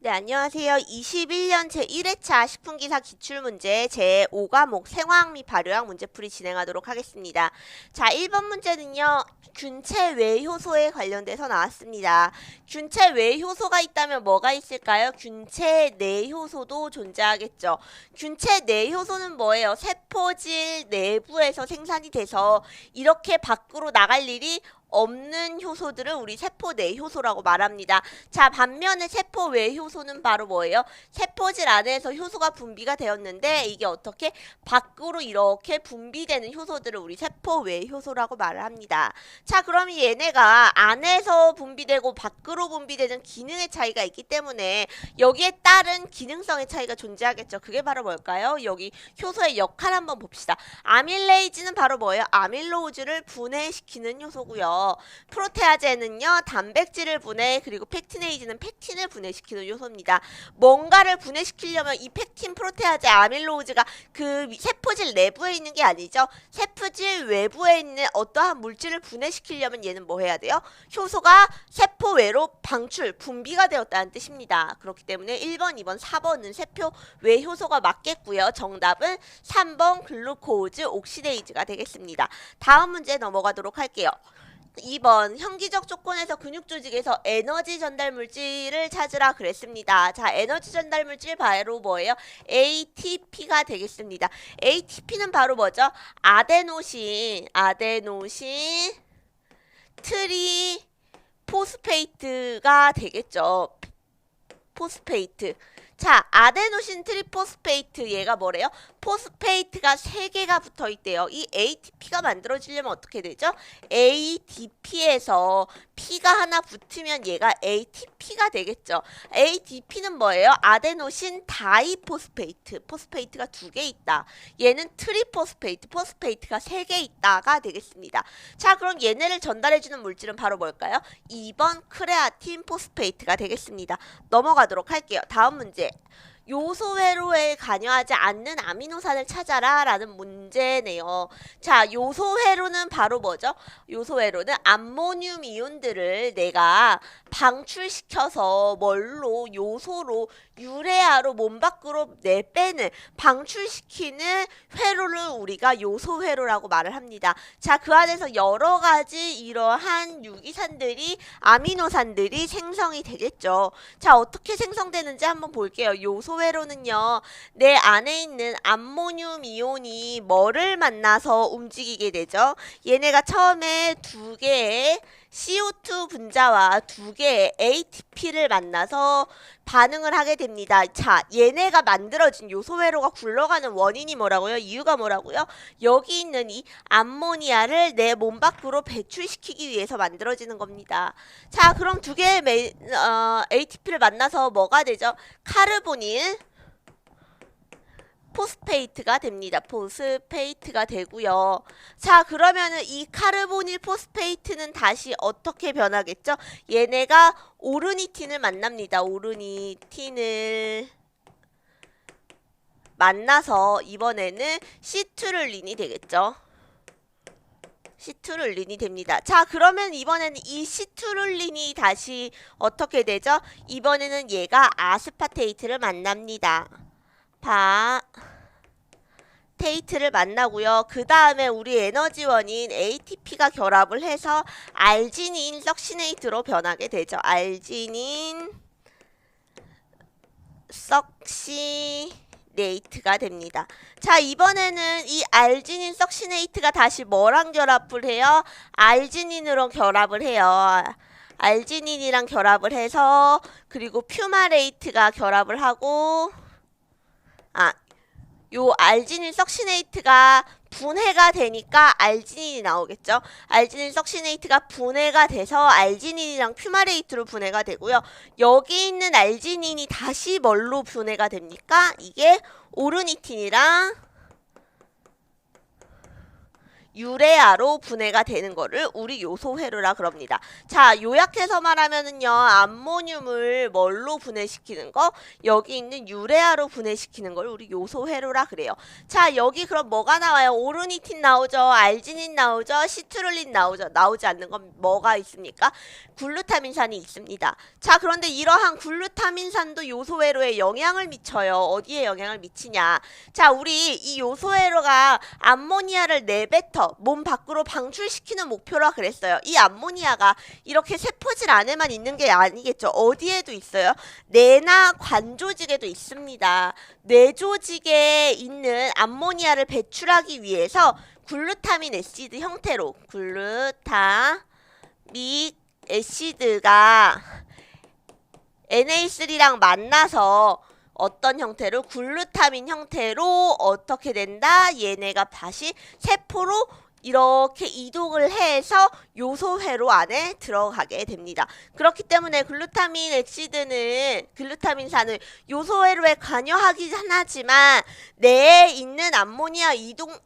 네, 안녕하세요. 21년 제1회차 식품기사 기출문제 제5과목 생화학 및 발효학 문제풀이 진행하도록 하겠습니다. 자, 1번 문제는요. 균체 외 효소에 관련돼서 나왔습니다. 균체 외 효소가 있다면 뭐가 있을까요? 균체 내 효소도 존재하겠죠. 균체 내 효소는 뭐예요? 세포질 내부에서 생산이 돼서 이렇게 밖으로 나갈 일이 없는 효소들을 우리 세포 내 효소라고 말합니다. 자, 반면에 세포 외 효소는 바로 뭐예요? 세포질 안에서 효소가 분비가 되었는데 이게 어떻게 밖으로 이렇게 분비되는 효소들을 우리 세포 외 효소라고 말을 합니다. 자, 그러면 얘네가 안에서 분비되고 밖으로 분비되는 기능의 차이가 있기 때문에 여기에 따른 기능성의 차이가 존재하겠죠. 그게 바로 뭘까요? 여기 효소의 역할 한번 봅시다. 아밀레이즈는 바로 뭐예요? 아밀로우즈를 분해시키는 효소고요. 프로테아제는요, 단백질을 분해, 그리고 펙티네이즈는 펙틴을 분해시키는 요소입니다. 뭔가를 분해시키려면 이 펙틴, 프로테아제, 아밀로우즈가 그 세포질 내부에 있는 게 아니죠. 세포질 외부에 있는 어떠한 물질을 분해시키려면 얘는 뭐 해야 돼요? 효소가 세포 외로 방출, 분비가 되었다는 뜻입니다. 그렇기 때문에 1번, 2번, 4번은 세포 외 효소가 맞겠고요. 정답은 3번 글루코즈 옥시데이즈가 되겠습니다. 다음 문제 넘어가도록 할게요. 2번 형기적 조건에서 근육 조직에서 에너지 전달 물질을 찾으라 그랬습니다. 자, 에너지 전달 물질 바로 뭐예요? ATP가 되겠습니다. ATP는 바로 뭐죠? 아데노신 트리포스페이트가 되겠죠. 포스페이트. 자, 아데노신 트리포스페이트 얘가 뭐래요? 포스페이트가 3개가 붙어 있대요. 이 ATP가 만들어지려면 어떻게 되죠? ADP에서 P가 하나 붙으면 얘가 ATP가 되겠죠. ADP는 뭐예요? 아데노신 다이포스페이트. 포스페이트가 2개 있다. 얘는 트리포스페이트. 포스페이트가 3개 있다가 되겠습니다. 자, 그럼 얘네를 전달해주는 물질은 바로 뭘까요? 2번 크레아틴 포스페이트가 되겠습니다. 넘어가도록 할게요. 다음 문제. 요소 회로에 관여하지 않는 아미노산을 찾아라 라는 문제네요. 자, 요소 회로는 바로 뭐죠? 요소 회로는 암모늄 이온들을 내가 방출시켜서 뭘로 요소로 유레아로 몸 밖으로 내빼는 방출시키는 회로를 우리가 요소 회로라고 말을 합니다. 자, 그 안에서 여러 가지 이러한 유기산들이 아미노산들이 생성이 되겠죠. 자, 어떻게 생성되는지 한번 볼게요. 요소 회로는요, 내 안에 있는 암모늄 이온이 뭐를 만나서 움직이게 되죠? 얘네가 처음에 2개의 CO2 분자와 2개의 ATP를 만나서 반응을 하게 됩니다. 자, 얘네가 만들어진 요소 회로가 굴러가는 원인이 뭐라고요? 이유가 뭐라고요? 여기 있는 이 암모니아를 내 몸 밖으로 배출시키기 위해서 만들어지는 겁니다. 자, 그럼 2개의 ATP를 만나서 뭐가 되죠? 카르보닐 포스페이트가 됩니다. 포스페이트가 되고요. 자, 그러면은 이 카르보닐 포스페이트는 다시 어떻게 변하겠죠? 얘네가 오르니틴을 만납니다. 오르니틴을 만나서 이번에는 시트룰린이 되겠죠. 시트룰린이 됩니다. 자, 그러면 이번에는 이 시트룰린이 다시 어떻게 되죠? 이번에는 얘가 아스파테이트를 만납니다. 테이트를 만나고요. 그 다음에 우리 에너지원인 ATP가 결합을 해서 알지닌 석시네이트로 변하게 되죠. 알지닌 석시네이트가 됩니다. 자, 이번에는 이 알지닌 석시네이트가 다시 뭐랑 결합을 해요? 알지닌으로 결합을 해요. 알지닌이랑 결합을 해서 그리고 퓨마레이트가 결합을 하고 요 알지닌 석시네이트가 분해가 되니까 알지닌이 나오겠죠. 알지닌 석시네이트가 분해가 돼서 알지닌이랑 퓨마레이트로 분해가 되고요. 여기 있는 알지닌이 다시 뭘로 분해가 됩니까? 이게 오르니틴이랑 유레아로 분해가 되는 거를 우리 요소 회로라 그럽니다. 자, 요약해서 말하면은요, 암모늄을 뭘로 분해시키는 거? 여기 있는 유레아로 분해시키는 걸 우리 요소 회로라 그래요. 자, 여기 그럼 뭐가 나와요? 오르니틴 나오죠, 알지닌 나오죠, 시트룰린 나오죠. 나오지 않는 건 뭐가 있습니까? 글루타민산이 있습니다. 자, 그런데 이러한 글루타민산도 요소 회로에 영향을 미쳐요. 어디에 영향을 미치냐? 자, 우리 이 요소 회로가 암모니아를 내뱉어 몸 밖으로 방출시키는 목표라 그랬어요. 이 암모니아가 이렇게 세포질 안에만 있는 게 아니겠죠. 어디에도 있어요? 뇌나 관 조직에도 있습니다. 뇌 조직에 있는 암모니아를 배출하기 위해서 글루타민 애시드 형태로 글루타믹 애시드가 NA3랑 만나서 어떤 형태로? 글루타민 형태로 어떻게 된다? 얘네가 다시 세포로 이렇게 이동을 해서 요소 회로 안에 들어가게 됩니다. 그렇기 때문에 글루타민산은 요소 회로에 관여하긴 하지만 뇌에 있는 암모니아 이동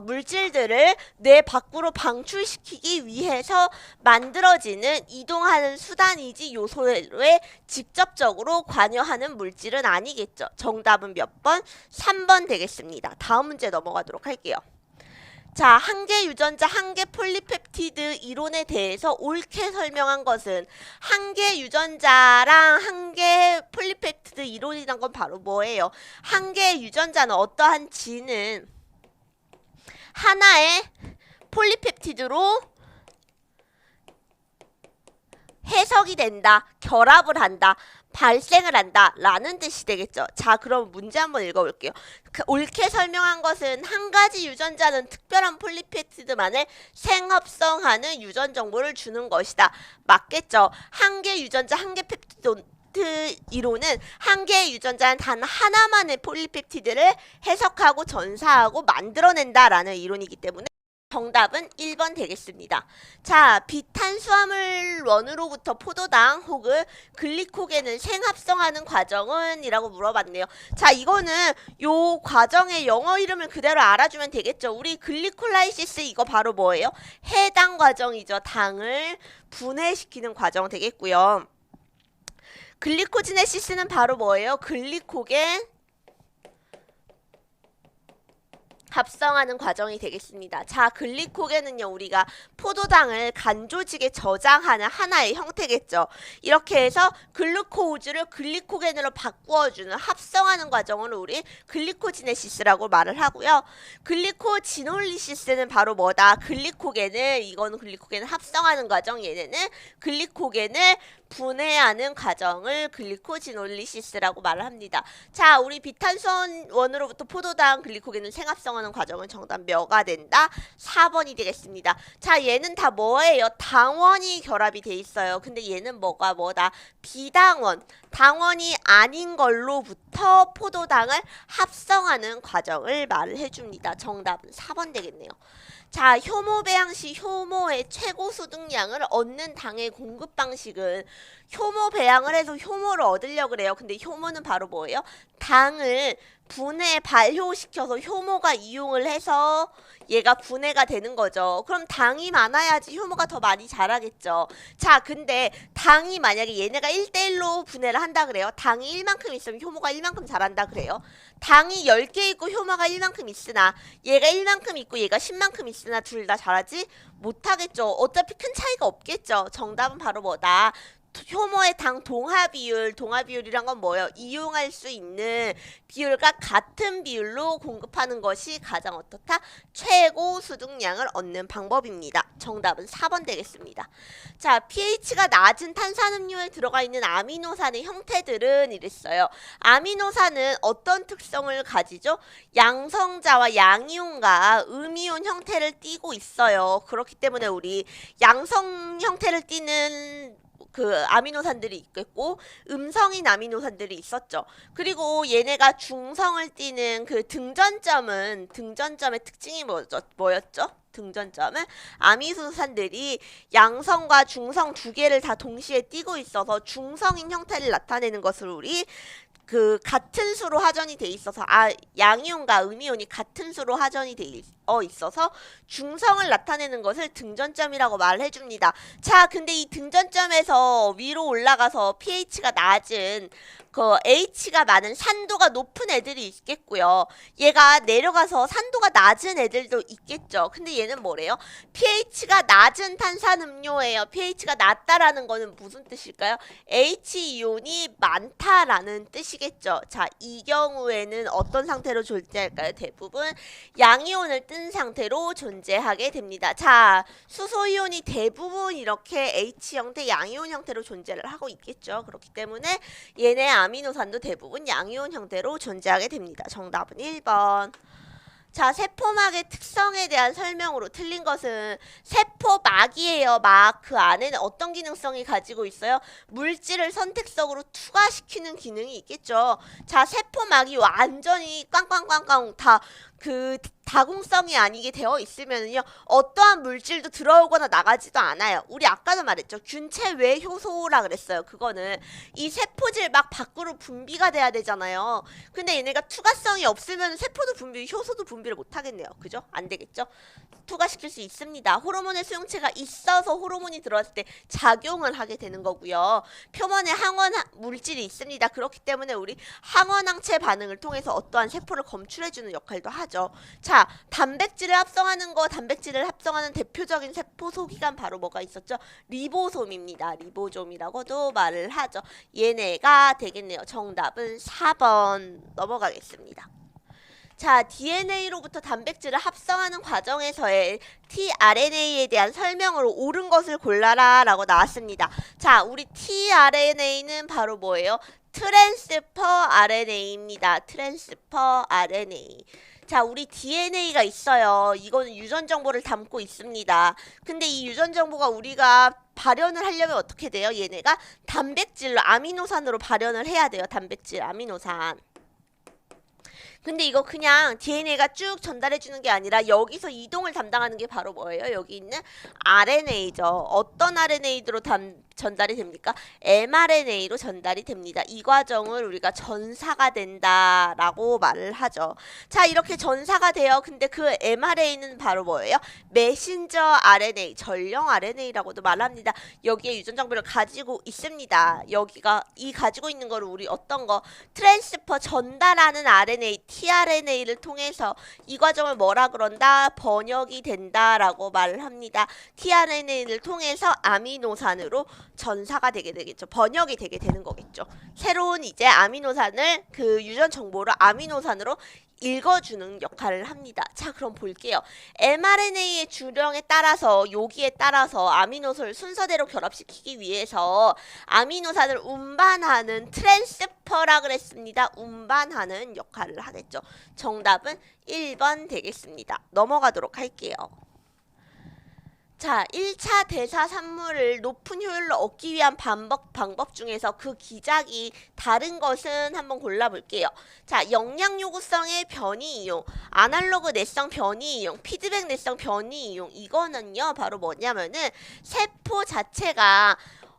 물질들을 뇌 밖으로 방출시키기 위해서 만들어지는 이동하는 수단이지 요소 회로에 직접적으로 관여하는 물질은 아니겠죠. 정답은 몇 번? 3번 되겠습니다. 다음 문제 넘어가도록 할게요. 자, 한계 유전자, 한계 폴리펩티드 이론에 대해서 옳게 설명한 것은 한계 유전자랑 한계 폴리펩티드 이론이란 건 바로 뭐예요? 한계 유전자는 어떠한 지는 하나의 폴리펩티드로 해석이 된다, 결합을 한다, 발생을 한다 라는 뜻이 되겠죠. 자, 그럼 문제 한번 읽어볼게요. 옳게 설명한 것은 한 가지 유전자는 특별한 폴리펩티드만을 생합성하는 유전 정보를 주는 것이다. 맞겠죠. 한계 유전자, 한계 펩티드 이론은 한 개의 유전자는 단 하나만의 폴리펩티드를 해석하고 전사하고 만들어낸다라는 이론이기 때문에 정답은 1번 되겠습니다. 자, 비탄수화물 원으로부터 포도당 혹은 글리코겐을 생합성하는 과정은? 이라고 물어봤네요. 자, 이거는 요 과정의 영어 이름을 그대로 알아주면 되겠죠. 우리 글리콜라이시스 이거 바로 뭐예요? 해당 과정이죠. 당을 분해시키는 과정 되겠고요. 글리코지네시스는 바로 뭐예요? 글리코겐 합성하는 과정이 되겠습니다. 자, 글리코겐은요, 우리가 포도당을 간 조직에 저장하는 하나의 형태겠죠. 이렇게 해서 글루코우즈를 글리코겐으로 바꾸어주는 합성하는 과정을 우리 글리코지네시스라고 말을 하고요. 글리코지놀리시스는 바로 뭐다? 이거는 글리코겐을 합성하는 과정, 얘네는 글리코겐을 분해하는 과정을 글리코지놀리시스라고 말을 합니다. 자, 우리 비탄수원으로부터 포도당 글리코겐을 생합성하는 과정은 정답 몇가 된다? 4번이 되겠습니다. 자, 얘는 다 뭐예요? 당원이 결합이 돼 있어요. 근데 얘는 뭐다? 비당원, 당원이 아닌 걸로부터 포도당을 합성하는 과정을 말을 해줍니다. 정답은 4번 되겠네요. 자, 효모 배양 시 효모의 최고 수득량을 얻는 당의 공급 방식은 효모 배양을 해서 효모를 얻으려고 그래요. 근데 효모는 바로 뭐예요? 당을 발효시켜서 효모가 이용을 해서 얘가 분해가 되는 거죠. 그럼 당이 많아야지 효모가 더 많이 자라겠죠. 자, 근데 당이 만약에 얘네가 1대1로 분해를 한다 그래요. 당이 1만큼 있으면 효모가 1만큼 자란다 그래요. 당이 10개 있고 효모가 1만큼 있으나 얘가 1만큼 있고 얘가 10만큼 있으나 둘 다 자라지 못하겠죠. 어차피 큰 차이가 없겠죠. 정답은 바로 뭐다? 효모의 당 동화 비율이란 건 뭐예요? 이용할 수 있는 비율과 같은 비율로 공급하는 것이 가장 어떻다? 최고 수득량을 얻는 방법입니다. 정답은 4번 되겠습니다. 자, pH가 낮은 탄산음료에 들어가 있는 아미노산의 형태들은 이랬어요. 아미노산은 어떤 특성을 가지죠? 양성자와 양이온과 음이온 형태를 띠고 있어요. 그렇기 때문에 우리 양성 형태를 띠는 그 아미노산들이 있겠고 음성인 아미노산들이 있었죠. 그리고 얘네가 중성을 띠는 그 등전점의 특징이 뭐였죠? 등전점은 아미노산들이 양성과 중성 두 개를 다 동시에 띠고 있어서 중성인 형태를 나타내는 것을 우리 그 같은 수로 하전이 돼 있어서 양이온과 음이온이 같은 수로 하전이 돼 있어서 중성을 나타내는 것을 등전점이라고 말을 해줍니다. 자, 근데 이 등전점에서 위로 올라가서 pH가 낮은 그 H가 많은 산도가 높은 애들이 있겠고요. 얘가 내려가서 산도가 낮은 애들도 있겠죠. 근데 얘는 뭐래요? pH가 낮은 탄산음료예요. pH가 낮다라는 거는 무슨 뜻일까요? H이온이 많다라는 뜻이겠죠. 자, 이 경우에는 어떤 상태로 존재할까요? 대부분 양이온을 뜬 상태로 존재하게 됩니다. 자, 수소이온이 대부분 이렇게 H 형태, 양이온 형태로 존재를 하고 있겠죠. 그렇기 때문에 얘네 아미노산도 대부분 양이온 형태로 존재하게 됩니다. 정답은 1번. 자, 세포막의 특성에 대한 설명으로 틀린 것은 세포막이에요. 막 그 안에는 어떤 기능성이 가지고 있어요? 물질을 선택적으로 투과시키는 기능이 있겠죠. 자, 세포막이 완전히 꽝꽝꽝꽝 다 그 다공성이 아니게 되어 있으면요 어떠한 물질도 들어오거나 나가지도 않아요. 우리 아까도 말했죠. 균체 외 효소라 그랬어요. 그거는 이 세포질 막 밖으로 분비가 돼야 되잖아요. 근데 얘네가 투과성이 없으면 세포도 분비, 효소도 분비를 못 하겠네요. 그죠? 안 되겠죠? 투과시킬 수 있습니다. 호르몬의 수용체가 있어서 호르몬이 들어왔을 때 작용을 하게 되는 거고요. 표면에 항원 물질이 있습니다. 그렇기 때문에 우리 항원항체 반응을 통해서 어떠한 세포를 검출해주는 역할도 하죠. 자, 단백질을 합성하는 대표적인 세포 소기관 바로 뭐가 있었죠? 리보솜입니다. 리보솜이라고도 말을 하죠. 얘네가 되겠네요. 정답은 4번 넘어가겠습니다. 자, DNA로부터 단백질을 합성하는 과정에서의 tRNA에 대한 설명으로 옳은 것을 골라라 라고 나왔습니다. 자, 우리 tRNA는 바로 뭐예요? 트랜스퍼 RNA입니다. 트랜스퍼 RNA. 자, 우리 DNA가 있어요. 이거는 유전 정보를 담고 있습니다. 근데 이 유전 정보가 우리가 발현을 하려면 어떻게 돼요? 얘네가 단백질로 아미노산으로 발현을 해야 돼요. 단백질, 아미노산. 근데 이거 그냥 DNA가 쭉 전달해주는 게 아니라 여기서 이동을 담당하는 게 바로 뭐예요? 여기 있는 RNA죠. 어떤 RNA로 전달이 됩니까? mRNA로 전달이 됩니다. 이 과정을 우리가 전사가 된다라고 말을 하죠. 자, 이렇게 전사가 돼요. 근데 그 mRNA는 바로 뭐예요? 메신저 RNA, 전령 RNA라고도 말합니다. 여기에 유전 정보를 가지고 있습니다. 여기가 이 가지고 있는 거를 우리 어떤 거 트랜스퍼 전달하는 RNA, tRNA를 통해서 이 과정을 뭐라 그런다? 번역이 된다라고 말을 합니다. tRNA를 통해서 아미노산으로 전사가 되게 되겠죠. 번역이 되게 되는 거겠죠. 새로운 이제 아미노산을 그 유전 정보를 아미노산으로 읽어주는 역할을 합니다. 자, 그럼 볼게요. mRNA의 주령에 따라서 여기에 따라서 아미노산을 순서대로 결합시키기 위해서 아미노산을 운반하는 트랜스퍼라 그랬습니다. 운반하는 역할을 하겠죠. 정답은 1번 되겠습니다. 넘어가도록 할게요. 자, 1차 대사 산물을 높은 효율로 얻기 위한 방법 중에서 그 기작이 다른 것은 한번 골라볼게요. 자, 영양 요구성의 변이 이용, 아날로그 내성 변이 이용, 피드백 내성 변이 이용. 이거는요, 바로 뭐냐면은 세포 자체가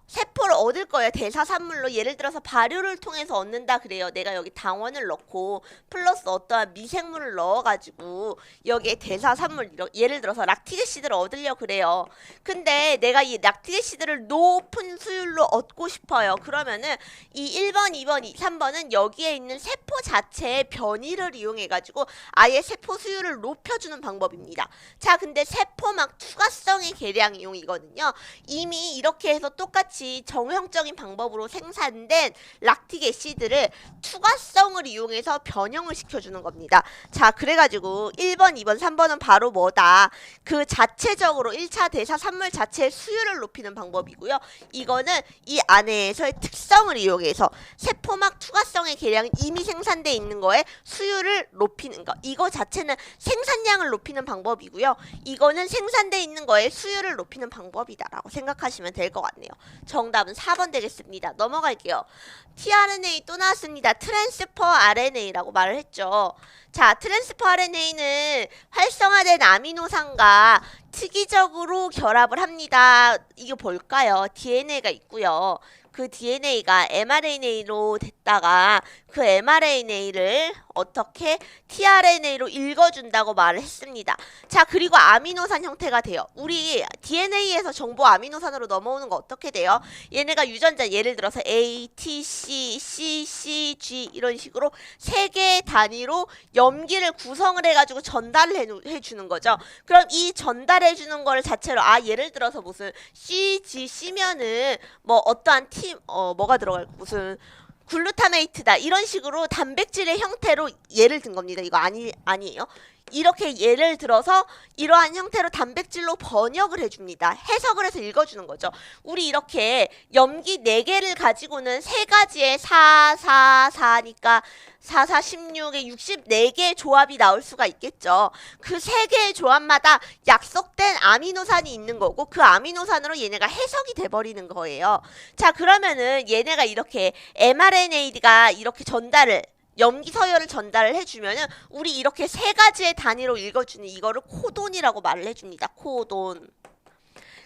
세포를 얻을 거예요. 대사산물로 예를 들어서 발효를 통해서 얻는다 그래요. 내가 여기 당원을 넣고 플러스 어떠한 미생물을 넣어가지고 여기에 대사산물 예를 들어서 락틱애시드를 얻으려 그래요. 근데 내가 이 락틱애시드를 높은 수율로 얻고 싶어요. 그러면은 이 1번, 2번, 3번은 여기에 있는 세포 자체의 변이를 이용해가지고 아예 세포 수율을 높여주는 방법입니다. 자, 근데 세포막 투과성의 계량 이용이거든요. 이미 이렇게 해서 똑같이 정형적인 방법으로 생산된 락틱 애시드를 투과성을 이용해서 변형을 시켜주는 겁니다. 자, 그래가지고 1번, 2번, 3번은 바로 뭐다? 그 자체적으로 1차 대사 산물 자체의 수율을 높이는 방법이고요. 이거는 이 안에서의 특성을 이용해서 세포막 투과성의 계량은 이미 생산되어 있는 거에 수율을 높이는 거. 이거 자체는 생산량을 높이는 방법이고요. 이거는 생산되어 있는 거에 수율을 높이는 방법이다라고 생각하시면 될 것 같네요. 정답은 4번 되겠습니다. 넘어갈게요. tRNA 또 나왔습니다. 트랜스퍼 RNA라고 말을 했죠. 자, 트랜스퍼 RNA는 활성화된 아미노산과 특이적으로 결합을 합니다. 이게 뭘까요? DNA가 있고요. 그 DNA가 mRNA로 됐다가 그 mRNA를 어떻게 tRNA로 읽어준다고 말을 했습니다. 자, 그리고 아미노산 형태가 돼요. 우리 DNA에서 정보 아미노산으로 넘어오는 거 어떻게 돼요? 얘네가 유전자 예를 들어서 A, T, C, C, C, G 이런 식으로 세 개의 단위로 염기를 구성을 해가지고 전달을 해주는 거죠. 그럼 이 전달해주는 거를 자체로 예를 들어서 무슨 C, G, C면은 뭐 어떠한 뭐가 들어갈 무슨 글루타메이트다 이런 식으로 단백질의 형태로 예를 든 겁니다. 이거 아니에요. 이렇게 예를 들어서 이러한 형태로 단백질로 번역을 해줍니다. 해석을 해서 읽어주는 거죠. 우리 이렇게 염기 4개를 가지고는 3가지의 4, 4, 4니까 4, 4, 16의 64개의 조합이 나올 수가 있겠죠. 그 3개의 조합마다 약속된 아미노산이 있는 거고 그 아미노산으로 얘네가 해석이 돼버리는 거예요. 자, 그러면은 얘네가 이렇게 mRNA가 이렇게 염기 서열을 전달을 해주면은 우리 이렇게 3가지의 단위로 읽어주는 이거를 코돈이라고 말을 해줍니다. 코돈.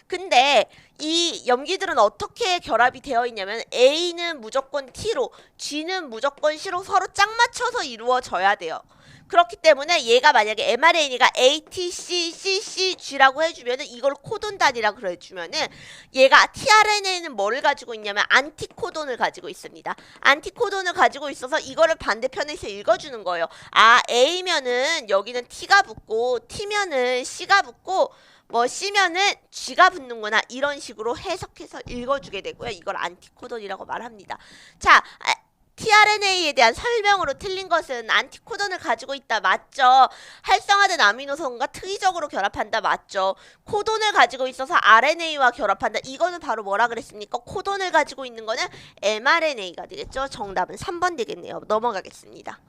근데 이 염기들은 어떻게 결합이 되어 있냐면 A는 무조건 T로, G는 무조건 C로 서로 짝 맞춰서 이루어져야 돼요. 그렇기 때문에 얘가 만약에 mRNA가 A, T, C, C, C, G라고 해주면은 이걸 코돈 단위라고 해주면은 얘가 tRNA는 뭐를 가지고 있냐면 안티코돈을 가지고 있습니다. 안티코돈을 가지고 있어서 이거를 반대편에서 읽어주는 거예요. A면은 여기는 T가 붙고 T면은 C가 붙고 뭐 C면은 G가 붙는구나 이런 식으로 해석해서 읽어주게 되고요. 이걸 안티코돈이라고 말합니다. 자, tRNA에 대한 설명으로 틀린 것은 안티코돈을 가지고 있다. 맞죠? 활성화된 아미노산과 특이적으로 결합한다. 맞죠? 코돈을 가지고 있어서 RNA와 결합한다. 이거는 바로 뭐라 그랬습니까? 코돈을 가지고 있는 거는 mRNA가 되겠죠? 정답은 3번 되겠네요. 넘어가겠습니다.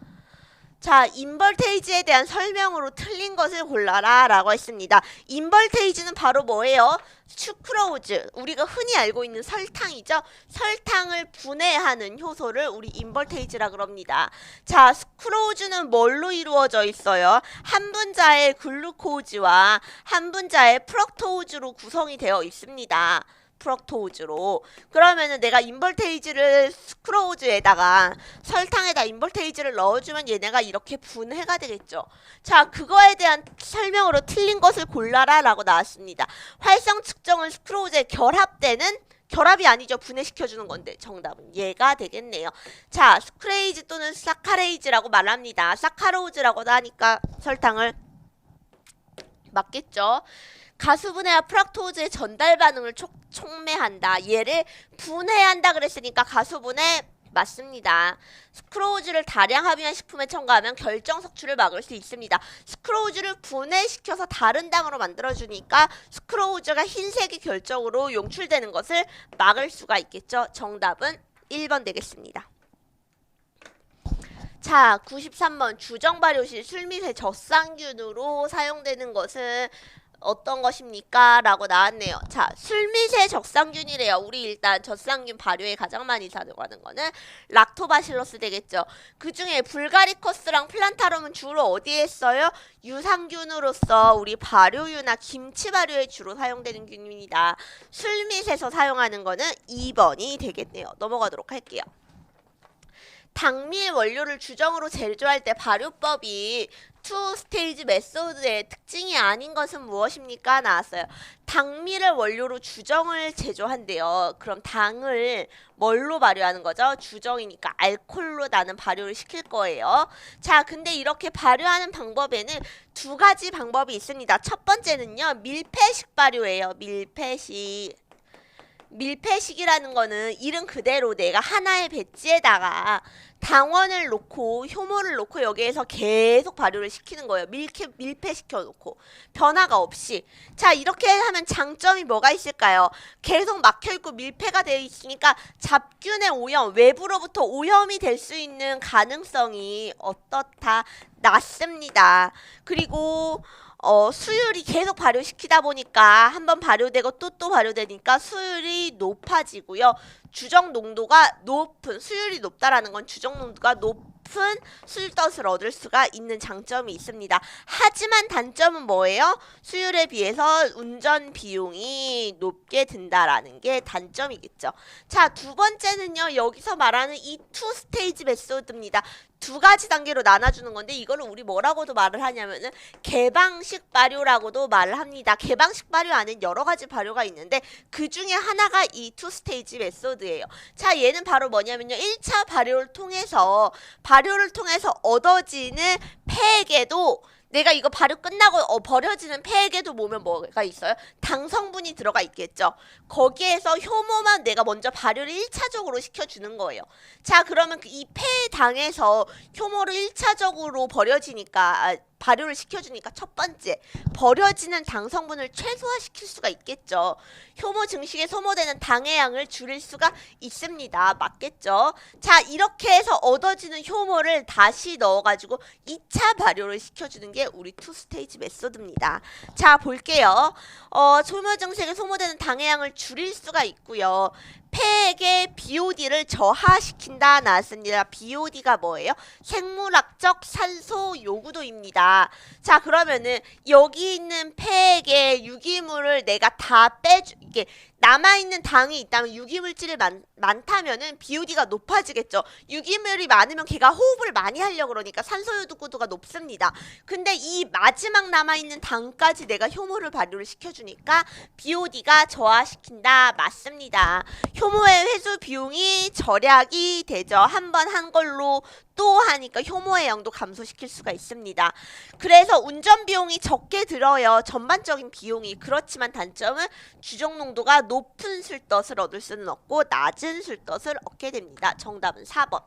자, 인벌테이지에 대한 설명으로 틀린 것을 골라라 라고 했습니다. 인벌테이지는 바로 뭐예요? 수크로우즈, 우리가 흔히 알고 있는 설탕이죠. 설탕을 분해하는 효소를 우리 인벌테이지라 그럽니다. 자, 수크로우즈는 뭘로 이루어져 있어요? 한 분자의 글루코즈와 한 분자의 프럭토우즈로 구성이 되어 있습니다. 프럭토우즈로. 그러면은 내가 인벌테이지를 스크로우즈에다가 설탕에다 인벌테이지를 넣어주면 얘네가 이렇게 분해가 되겠죠. 자, 그거에 대한 설명으로 틀린 것을 골라라 라고 나왔습니다. 활성 측정은 스크로우즈에 결합이 아니죠. 분해시켜주는 건데 정답은 얘가 되겠네요. 자, 스크레이즈 또는 사카레이즈라고 말합니다. 사카로우즈라고도 하니까 설탕을 맞겠죠. 가수분해와 프락토즈의 전달 반응을 촉매한다. 얘를 분해한다 그랬으니까 가수분해 맞습니다. 스크로우즈를 다량 함유한 식품에 첨가하면 결정 석출을 막을 수 있습니다. 스크로우즈를 분해시켜서 다른 당으로 만들어주니까 스크로우즈가 흰색이 결정으로 용출되는 것을 막을 수가 있겠죠. 정답은 1번 되겠습니다. 자, 93번 주정 발효시 술mit의 젖상균으로 사용되는 것은 어떤 것입니까? 라고 나왔네요. 자, 술mit의 젖상균이래요. 우리 일단 젖상균 발효에 가장 많이 사용하는 거는 락토바실러스 되겠죠. 그 중에 불가리커스랑 플란타름은 주로 어디에 써요? 유산균으로서 우리 발효유나 김치 발효에 주로 사용되는 균입니다. 술mit에서 사용하는 거는 2번이 되겠네요. 넘어가도록 할게요. 당밀 원료를 주정으로 제조할 때 발효법이 투 스테이지 메소드의 특징이 아닌 것은 무엇입니까? 나왔어요. 당밀을 원료로 주정을 제조한대요. 그럼 당을 뭘로 발효하는 거죠? 주정이니까 알코올로 나는 발효를 시킬 거예요. 자, 근데 이렇게 발효하는 방법에는 2가지 방법이 있습니다. 첫 번째는요, 밀폐식 발효예요. 밀폐식이라는 거는 이름 그대로 내가 하나의 배지에다가 당원을 놓고 효모를 놓고 여기에서 계속 발효를 시키는 거예요. 밀폐시켜 놓고 변화가 없이. 자, 이렇게 하면 장점이 뭐가 있을까요? 계속 막혀있고 밀폐가 되어 있으니까 잡균의 오염, 외부로부터 오염이 될 수 있는 가능성이 어떻다? 낮습니다. 그리고 수율이 계속 발효시키다 보니까 한번 발효되고 또 발효되니까 수율이 높아지고요. 수율이 높다라는 건 주정 농도가 높은 술덧을 얻을 수가 있는 장점이 있습니다. 하지만 단점은 뭐예요? 수율에 비해서 운전 비용이 높게 든다라는 게 단점이겠죠. 자, 두 번째는요. 여기서 말하는 이 투 스테이지 메소드입니다. 두 가지 단계로 나눠주는 건데 이거를 우리 뭐라고도 말을 하냐면은 개방식 발효라고도 말을 합니다. 개방식 발효 안에 여러 가지 발효가 있는데 그 중에 하나가 이 투 스테이지 메소드예요. 자, 얘는 바로 뭐냐면요. 1차 발효를 통해서 얻어지는 폐에게도 내가 이거 발효 끝나고 버려지는 폐에게도 보면 뭐가 있어요? 당 성분이 들어가 있겠죠. 거기에서 효모만 내가 먼저 발효를 1차적으로 시켜주는 거예요. 자, 그러면 이 폐당에서 효모를 1차적으로 발효를 시켜주니까 첫 번째, 버려지는 당 성분을 최소화시킬 수가 있겠죠. 효모 증식에 소모되는 당의 양을 줄일 수가 있습니다. 맞겠죠? 자, 이렇게 해서 얻어지는 효모를 다시 넣어가지고 2차 발효를 시켜주는 게 우리 투 스테이지 메소드입니다. 자, 볼게요. 효모 증식에 소모되는 당의 양을 줄일 수가 있고요. 폐에게 BOD를 저하시킨다 나왔습니다. BOD가 뭐예요? 생물학적 산소 요구도입니다. 자, 그러면은 여기 있는 폐에게 유기물을 내가 다 이게 남아있는 당이 있다면 유기물질이 많다면은 BOD가 높아지겠죠. 유기물이 많으면 걔가 호흡을 많이 하려고 그러니까 산소 요구도가 높습니다. 근데 이 마지막 남아있는 당까지 내가 효모를 발효를 시켜주니까 BOD가 저하시킨다. 맞습니다. 효모의 회수 비용이 절약이 되죠. 한 번 한 걸로 또 하니까 효모의 양도 감소시킬 수가 있습니다. 그래서 운전 비용이 적게 들어요. 전반적인 비용이. 그렇지만 단점은 주정 농도가 높은 술덧을 얻을 수는 없고 낮은 술덧을 얻게 됩니다. 정답은 4번.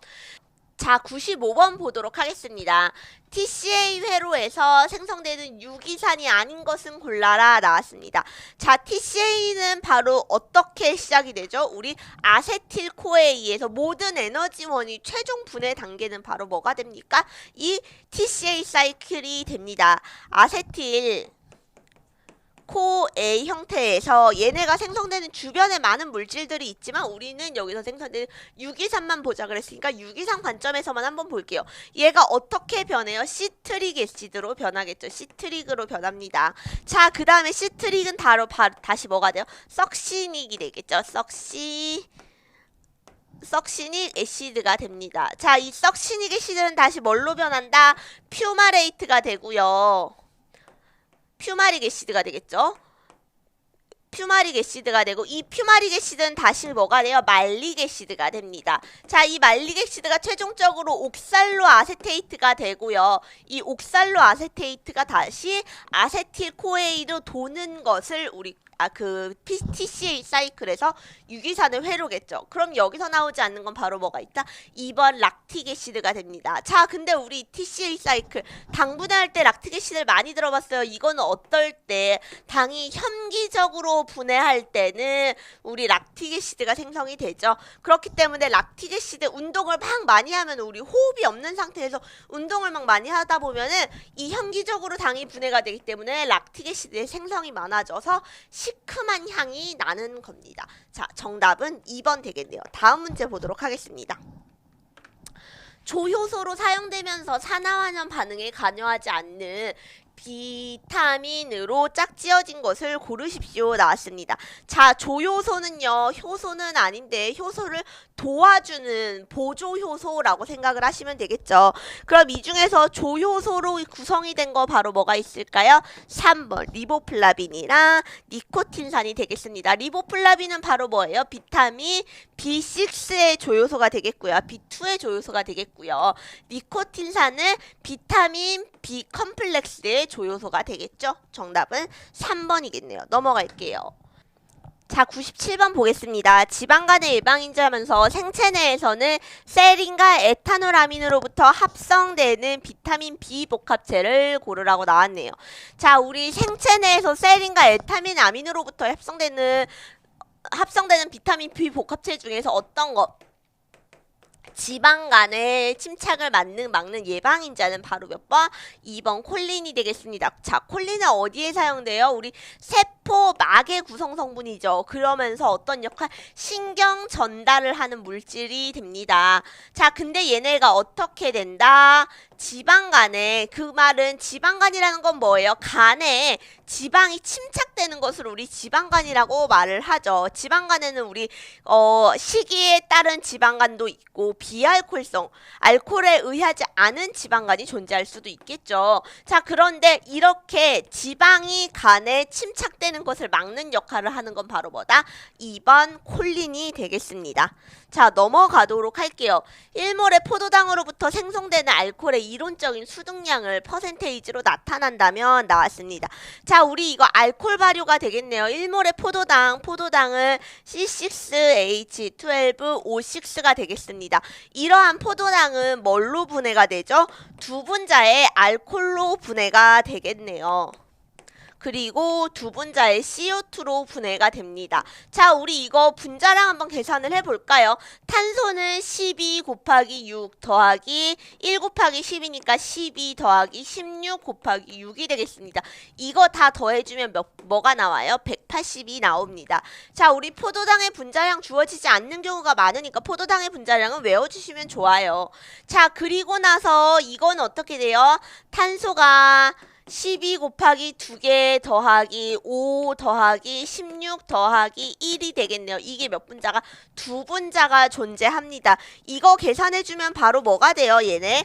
자, 95번 보도록 하겠습니다. TCA 회로에서 생성되는 유기산이 아닌 것은 골라라 나왔습니다. 자, TCA는 바로 어떻게 시작이 되죠? 우리 아세틸코에 의해서 모든 에너지원이 최종 분해 단계는 바로 뭐가 됩니까? 이 TCA 사이클이 됩니다. 아세틸 코A 형태에서 얘네가 생성되는 주변에 많은 물질들이 있지만 우리는 여기서 생성되는 유기산만 보자 그랬으니까 유기산 관점에서만 한번 볼게요. 얘가 어떻게 변해요? 시트릭 애시드로 변하겠죠. 시트릭으로 변합니다. 자, 그 다음에 시트릭은 다시 뭐가 돼요? 석시닉이 되겠죠. 석시닉 애시드가 됩니다. 자, 이 석시닉 애시드는 다시 뭘로 변한다? 퓨마레이트가 되고요. 퓨마릭 애시드가 되겠죠. 퓨마릭 애시드가 되고 이 퓨마릭 애시드는 다시 뭐가 돼요? 말릭 애시드가 됩니다. 자, 이 말릭 애시드가 최종적으로 옥살로 아세테이트가 되고요. 이 옥살로 아세테이트가 다시 아세틸 코에이로 도는 것을 우리 TCA 사이클에서 유기산의 회로겠죠. 그럼 여기서 나오지 않는 건 바로 뭐가 있다? 2번 락틱 애시드가 됩니다. 자, 근데 우리 TCA 사이클 당 분해할 때 락틱 애시드를 많이 들어봤어요. 이거는 어떨 때 당이 현기적으로 분해할 때는 우리 락틱 애시드가 생성이 되죠. 그렇기 때문에 락틱 애시드 운동을 막 많이 하면 우리 호흡이 없는 상태에서 운동을 막 많이 하다 보면은 이 현기적으로 당이 분해가 되기 때문에 락틱 애시드의 생성이 많아져서 시큼한 향이 나는 겁니다. 자, 정답은 2번 되겠네요. 다음 문제 보도록 하겠습니다. 조효소로 사용되면서 산화환원 반응에 관여하지 않는 비타민으로 짝지어진 것을 고르십시오 나왔습니다. 자, 조효소는요, 효소는 아닌데 효소를 도와주는 보조효소라고 생각을 하시면 되겠죠. 그럼 이 중에서 조효소로 구성이 된 거 바로 뭐가 있을까요? 3번 리보플라빈이랑 니코틴산이 되겠습니다. 리보플라빈은 바로 뭐예요? 비타민 B6의 조효소가 되겠고요. B2의 조효소가 되겠고요. 니코틴산은 비타민 B 컴플렉스의 조효소가 되겠죠. 정답은 3번이겠네요. 넘어갈게요. 자, 97번 보겠습니다. 지방간의 일방인자면서 생체 내에서는 세린과 에타놀아민으로부터 합성되는 비타민 B 복합체를 고르라고 나왔네요. 자, 우리 생체 내에서 세린과 에타민 아민으로부터 합성되는 비타민 B 복합체 중에서 어떤 거? 지방간의 침착을 막는 예방인자는 바로 몇 번? 2번 콜린이 되겠습니다. 자, 콜린은 어디에 사용돼요? 우리 세포 세포막의 구성 성분이죠. 그러면서 어떤 역할? 신경 전달을 하는 물질이 됩니다. 자, 근데 얘네가 어떻게 된다? 지방간에, 그 말은 지방간이라는 건 뭐예요? 간에 지방이 침착되는 것을 우리 지방간이라고 말을 하죠. 지방간에는 우리 시기에 따른 지방간도 있고 비알코올성, 알코올에 의하지 않은 지방간이 존재할 수도 있겠죠. 자, 그런데 이렇게 지방이 간에 침착되는 것을 막는 역할을 하는 건 바로 뭐다? 2번 콜린이 되겠습니다. 자, 넘어가도록 할게요. 1몰의 포도당으로부터 생성되는 알코올의 이론적인 수득량을 퍼센테이지로 나타난다면 나왔습니다. 자, 우리 이거 알코올 발효가 되겠네요. 1몰의 포도당을 C6H12O6가 되겠습니다. 이러한 포도당은 뭘로 분해가 되죠? 두 분자의 알코올로 분해가 되겠네요. 그리고 두 분자의 CO2로 분해가 됩니다. 자, 우리 이거 분자량 한번 계산을 해볼까요? 탄소는 12 곱하기 6 더하기 1 곱하기 10이니까 12 더하기 16 곱하기 6이 되겠습니다. 이거 다 더해주면 뭐가 나와요? 180이 나옵니다. 자, 우리 포도당의 분자량 주어지지 않는 경우가 많으니까 포도당의 분자량은 외워주시면 좋아요. 자, 그리고 나서 이건 어떻게 돼요? 탄소가 12 곱하기 2개 더하기 5 더하기 16 더하기 1이 되겠네요. 이게 몇 분자가? 두 분자가 존재합니다. 이거 계산해주면 바로 뭐가 돼요? 얘네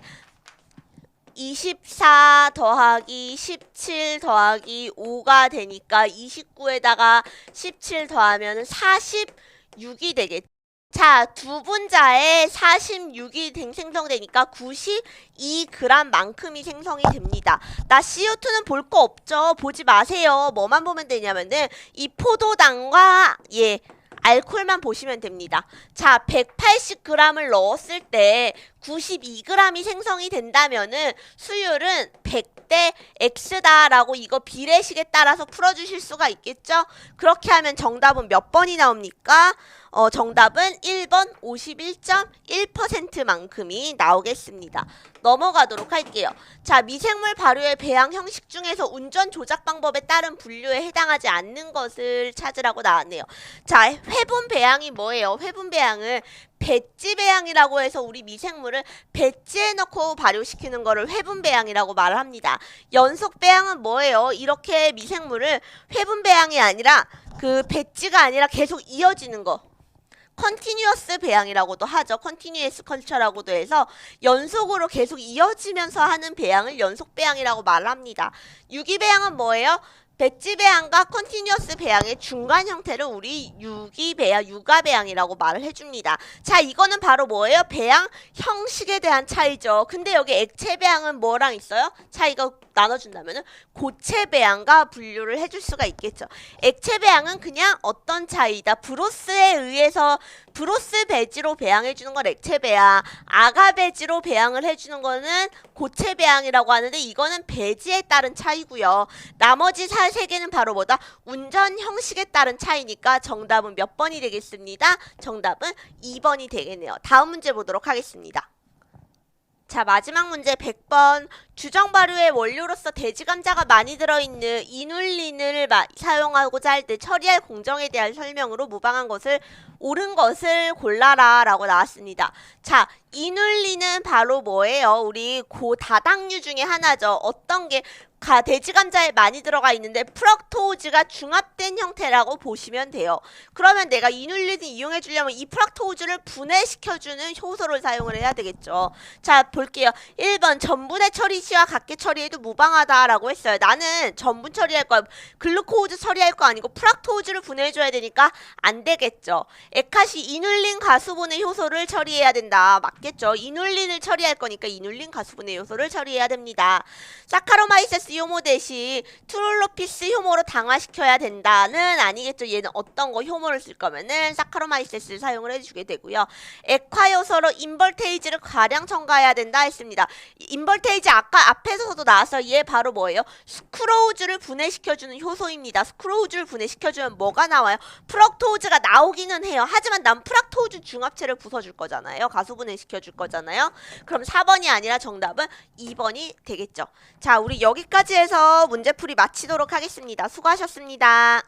24 더하기 17 더하기 5가 되니까 29에다가 17 더하면 46이 되겠죠. 자, 두 분자에 46이 생성되니까 92g만큼이 생성이 됩니다. 나 CO2는 볼 거 없죠? 보지 마세요. 뭐만 보면 되냐면은 이 포도당과 알코올만 보시면 됩니다. 자, 180g을 넣었을 때 92g이 생성이 된다면은 수율은 100대 X다라고 이거 비례식에 따라서 풀어주실 수가 있겠죠? 그렇게 하면 정답은 몇 번이 나옵니까? 정답은 1번 51.1%만큼이 나오겠습니다. 넘어가도록 할게요. 자, 미생물 발효의 배양 형식 중에서 운전 조작 방법에 따른 분류에 해당하지 않는 것을 찾으라고 나왔네요. 자, 회분 배양이 뭐예요? 회분 배양은 배지 배양이라고 해서 우리 미생물을 배지에 넣고 발효시키는 거를 회분 배양이라고 말을 합니다. 연속 배양은 뭐예요? 이렇게 미생물을 회분 배양이 아니라 그 배지가 아니라 계속 이어지는 거. 컨티뉴어스 배양이라고도 하죠. 컨티뉴어스 컬처라고도 해서 연속으로 계속 이어지면서 하는 배양을 연속 배양이라고 말합니다. 유기 배양은 뭐예요? 배지 배양과 컨티뉴어스 배양의 중간 형태를 우리 유가 배양이라고 말을 해줍니다. 자, 이거는 바로 뭐예요? 배양 형식에 대한 차이죠. 근데 여기 액체 배양은 뭐랑 있어요? 차이가 나눠준다면은 고체 배양과 분류를 해줄 수가 있겠죠. 액체 배양은 그냥 어떤 차이다. 브로스에 의해서 브로스 배지로 배양해주는 건 액체 배양, 아가 배지로 배양을 해주는 거는 고체 배양이라고 하는데 이거는 배지에 따른 차이고요. 나머지 세 개는 바로 뭐다? 운전 형식에 따른 차이니까 정답은 몇 번이 되겠습니다? 정답은 2번이 되겠네요. 다음 문제 보도록 하겠습니다. 자, 마지막 문제 100번. 주정 발효의 원료로서 돼지 감자가 많이 들어있는 이눌린을 사용하고자 할 때 처리할 공정에 대한 설명으로 무방한 것을 옳은 것을 골라라 라고 나왔습니다. 자, 이눌린은 바로 뭐예요? 우리 고다당류 중에 하나죠. 어떤 게 돼지 감자에 많이 들어가 있는데 프럭토우즈가 중합된 형태라고 보시면 돼요. 그러면 내가 이눌린을 이용해 주려면 이 프럭토우즈를 분해시켜주는 효소를 사용을 해야 되겠죠. 자, 볼게요. 1번 전분의 처리 시와 같게 처리해도 무방하다라고 했어요. 나는 전분 처리할 거, 글루코즈 처리할 거 아니고 프럭토우즈를 분해해줘야 되니까 안 되겠죠. 에카시 이눌린 가수분해 효소를 처리해야 된다. 맞겠죠. 이눌린을 처리할 거니까 이눌린 가수분해 효소를 처리해야 됩니다. 사카로마이세스 효모 대신 트룰로피스 효모로 당화시켜야 된다는 아니겠죠. 얘는 어떤 거 효모를 쓸 거면은 사카로마이세스를 사용을 해주게 되고요. 액화 요소로 인벌테이지를 가량 첨가해야 된다 했습니다. 인벌테이지 아까 앞에서도 나왔어요. 얘 바로 뭐예요? 스크로우즈를 분해시켜주는 효소입니다. 스크로우즈를 분해시켜주면 뭐가 나와요? 프럭토우즈가 나오기는 해요. 하지만 난 프락토우즈 중합체를 부숴줄 거잖아요. 가수 분해시켜줄 거잖아요. 그럼 4번이 아니라 정답은 2번이 되겠죠. 자, 우리 여기까지 해서 문제풀이 마치도록 하겠습니다. 수고하셨습니다.